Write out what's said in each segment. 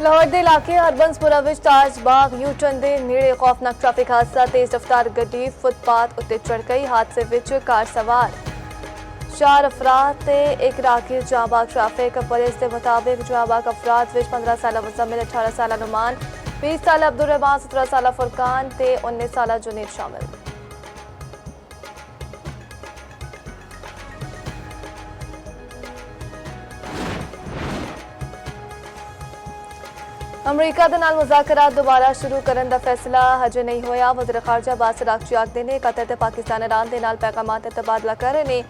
लाहौर दे इलाके हरबंसपुरा विच ताज बाग U turn दे नेड़े खौफनाक ट्रैफिक हादसा। तेज रफ्तार गड्डी फुटपाथ उत्ते चढ़ गई। हादसे विच कार सवार 4 अफराद ते एक राहगीर जांबाग। ट्रैफिक पुलिस के मुताबिक जांबाग अफराद विच 15 साला मुजम्मिल, 18 साला नुमान, 20 साला अब्दुल रहमान, 17 साला फुरकान ते 19 साला जुनीद शामिल। अमरीका दे नाल मुज़ाकरात दोबारा शुरू करने का फैसला हजे नहीं होया। वज़ीर खारजा बासिर अराग़ची आखदे ने कतर ते पाकिस्तान ईरान दे नाल पैगामात ते तबादला कर रहे ने।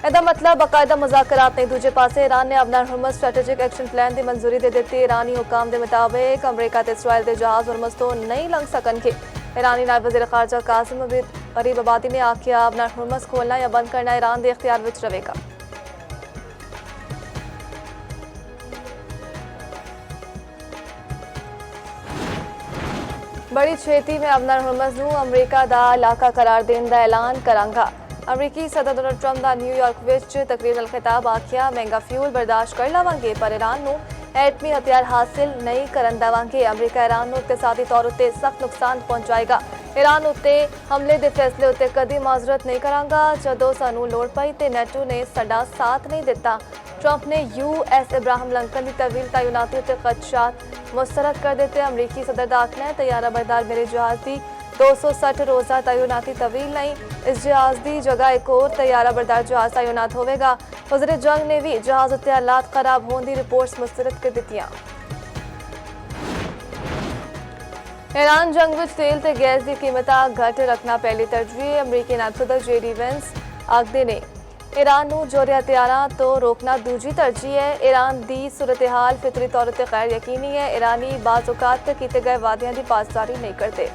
एदा मतलब बाकायदा मुज़ाकरात नहीं। दूजे पासे ईरान ने अपना हुर्मुज़ स्ट्रैटेजिक एक्शन प्लान की मंजूरी दे दी। ईरानी हुकाम के मुताबिक अमरीका ते इसराइल के जहाज हुर्मुज़ तो नहीं लंघ सकणगे। ईरानी नायब वज़ीर खारजा कासिम गरीब आबादी ने आखिया अपना हुर्मुज़ खोलना या बंद करना ईरान के इख्तियार विच रहेगा। बड़ी छेती में अपना हुर्मुज़ नूं अमरीका का इलाका करार देने का ऐलान करांगा। अमरीकी सदर डोनाल्ड ट्रंप का न्यूयॉर्क विच तकरीर नाल खिताब आखिया महंगा फ्यूल बर्दाश्त कर लवांगे पर ईरान नूं एटमी हथियार हासिल नहीं करन देवांगे। अमरीका ईरान नूं इक़्तिसादी तौर उत्ते सख्त नुकसान पहुंचाएगा। ईरान उत्ते हमले के फैसले उत्ते कदी माजरत नहीं करांगा। जदों सानूं लोड़ पई ते नेटो ने साडा साथ नहीं दिता। ट्रंप ने यूएस इब्राहिम लिंकन की तवील तैनाती उत्ते खदशात मुस्तरद कर देते। अमरीकी सदर का आखना है तैयारा बरदार मेरे जहाज की 260 रोज़ा तैनाती तवील नहीं। इस जहाज की जगह एक और तैयारा बरदार जहाज तैनात होगा। वज़ीर जंग ने भी जहाज उत्ते हालात खराब होने की रिपोर्ट्स मुस्तरद कर दी। ईरान जंग विच तेल ते गैस की कीमतां घट रखना पहली तरजीह। अमरीकी नायब सदर जेडी वेंस आखदे ने ईरान नूं जोरे हथियारां तो रोकना दूजी तरजीह है। ईरान की सूरत हाल फितरी तौर पर गैर यकीनी है। ईरानी बाज़ औकात किए गए वादियां की पासदारी नहीं करते।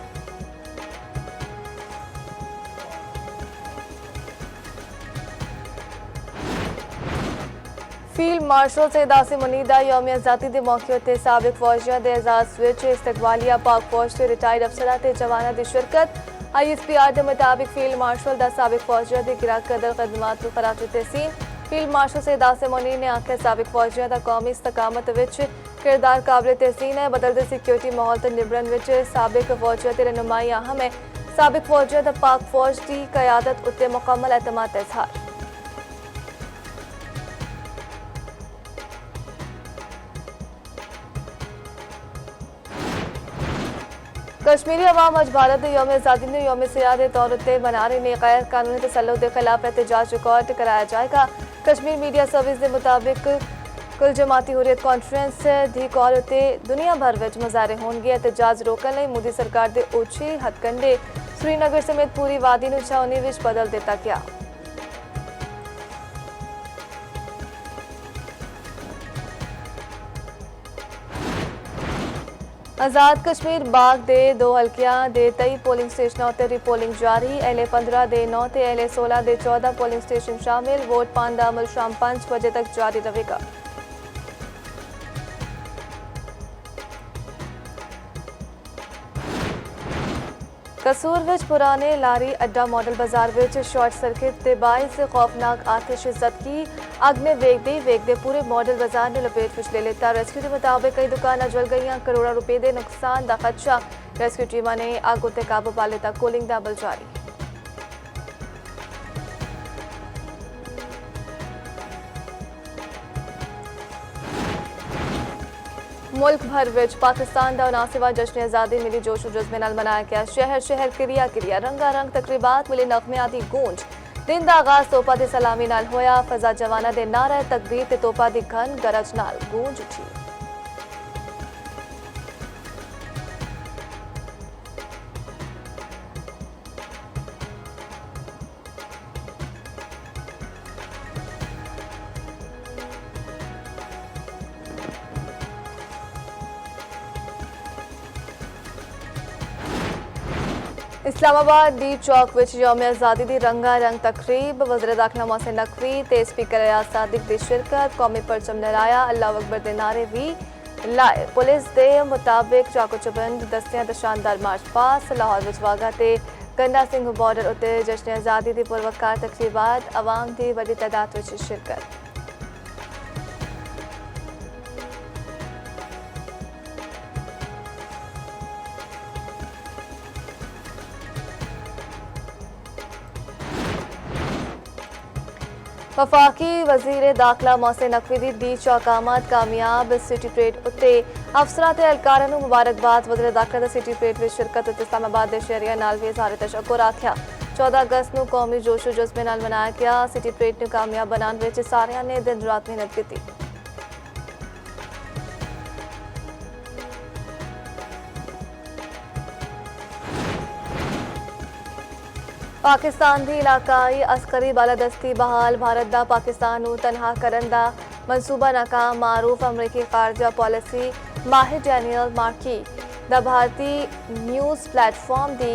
फील्ड मार्शल सैयद आसिम मुनीर दा यौम आज़ादी के मौके उत्ते साबिक फौजियां के एजाज़ विच इस्तकबालिया पाक फौज के रिटायर्ड अफसरां ते जवानां की शिरकत। ISPR के मुताबिक फील्ड मार्शल दा साबिक फौजियां की गिरा कदर खदमात को खराज तहसीन। फील्ड मार्शल सैयद आसिम मुनीर ने आख्या साबिक फौजियां का कौमी इस्तकामत विच किरदार काबिल तहसीन है। बदलते सिक्योरिटी माहौल ते निबड़न विच साबिक फौजियां की रहनुमाई अहम है। साबिक फौजियां दा पाक फौज की कयादत उत्ते मुकम्मल एतमाद का इजहार। कश्मीरी अवाम अज भारत के यौम आज़ादी ने यौम सियाह के तौर पर मना रहे हैं। गैर कानूनी तसल्लुत के खिलाफ एहतजाज रिकॉर्ड कराया जाएगा। कश्मीर मीडिया सर्विस के मुताबिक कुल जमाती हुर्रियत कॉन्फ्रेंस की कॉल उत्ते दुनिया भर में मुजाहरे होंगे। एहतजाज रोकने लई मोदी सरकार के ओछे हथकंडे श्रीनगर समेत पूरी वादी नूं छावनी विच बदल दिता गया। आज़ाद कश्मीर बाग दे 2 हल्कियां दे 23 पोलिंग स्टेशनों उत्ते रीपोलिंग जारी। LA 15 दे 9 ते LA 16 दे 14 पोलिंग स्टेशन शामिल। वोट पाने का अमल शाम 5 बजे तक जारी रहेगा। कसूर विच पुराने लारी अड्डा मॉडल बाजार विच शॉर्ट सर्किट के बायस खौफनाक आतिश की अग ने वेगदे पूरे मॉडल बाजार ने लपेट विच ले लेता। रेस्क्यू के मुताबिक कई दुकानें जल गई। करोड़ों रुपए के नुकसान का खदशा। रेस्क्यू टीमां ने अग उत्ते काबू पा लिता। कूलिंग का अमल जारी। मुल्क भर विच पाकिस्तान का 79वां जश्न आज़ादी मिली जोशो जज्बे नाल मनाया गया। शहर शहर किरिया रंगारंग तकरीबात मिली नगमियां दी गूंज। दिन का आगाज तोपा की सलामी नाल होया। फजा जवाना दे नारे तकबीर ते तोपा की घन गरज नाल गूंज उठी। इस्लामाबाद डी चौक विच यौम आज़ादी की रंगारंग तकरीब। वज़ीर दाखिला मोहसिन नकवी ते स्पीकर रियाज सादिक की शिरकत। कौमी परचम लहराया। अल्लाह अकबर के नारे भी लाए। पुलिस के मुताबिक चाको चबंद दस्तियां ते शानदार मार्च पास। लाहौर विच वाघा ते गंडा सिंह बॉर्डर उत्ते जश्न आज़ादी की पुरवकार तकरीबात। अवाम की बड़ी तादाद विच शिरकत। वफाकी वजीर दाखिला मोहसिन नकवी दी दी चौकामत कामयाब सिटी परेड उत्ते अफसरां ते एहलकारां नूं मुबारकबाद। वजीर दाखिला दा सिटी परेड विच शिरकत उत्ते इस्लामाबाद दे शहरियां नाल भी इज़हार तशक्कुर आख्या। 14 अगस्त नूं कौमी जोशो जज्बे नाल मनाया गया। सिटी परेड नूं कामयाब बनाने विच सारियां ने दिन रात मेहनत कीती। पाकिस्तान दी इलाकाई अस्करी बालादस्ती बहाल। भारत दा पाकिस्तान नूं तनहा करन दा मनसूबा नाकाम। मारूफ अमरीकी खारजा पॉलिसी माहिर डैनियल मार्की दा भारती न्यूज़ प्लेटफॉर्म दी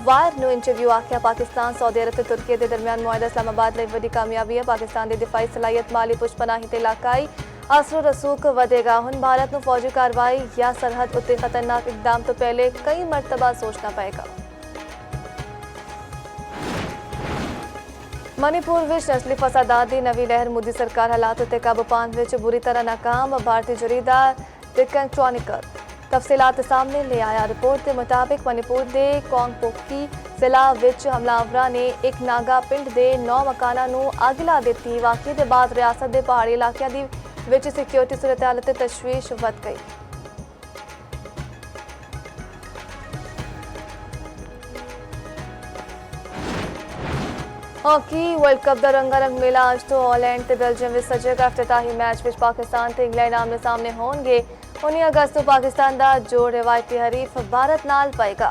वायर नूं इंटरव्यू आख्या। पाकिस्तान सऊदी अरब ते तुर्की दे दरमियान मुआहदा इस्लामाबाद लई वड्डी कामयाबी है। पाकिस्तान दी दिफाई सलाहियत, माली पुशपनाही ते इलाकाई असर रसूख वधेगा। हुण भारत नूं फौजी कार्रवाई या सरहद उत्ते खतरनाक इकदाम तो पहले कई मरतबा सोचना पएगा। मणिपुर विच नस्ली फसादात दी नवी लहर। मोदी सरकार हालात उत्ते काबू पाने विच बुरी तरह नाकाम। भारतीय जरीदा डेक्कन क्रॉनिकल तफसीलात सामने ले आया। रिपोर्ट के मुताबिक मणिपुर दे कोंगपोकी जिला विच हमलावरां ने एक नागा पिंड दे 9 मकानां नूं अग ला दित्ती। वाकये दे बाद रियासत दे पहाड़ी इलाकिਆਂ दी विच सिक्योरिटी सूरत हालत ते तशवीश वध गई। हॉकी वर्ल्ड कप दा रंगारंग मेला अज तो हालैंड ते बेल्जियम विच सजेगा। इफ्तिताही मैच विच पाकिस्तान ते इंग्लैंड आमने सामने होणगे। 19 अगस्त को पाकिस्तान दा जोड़ रिवायती हरीफ भारत नाल पएगा।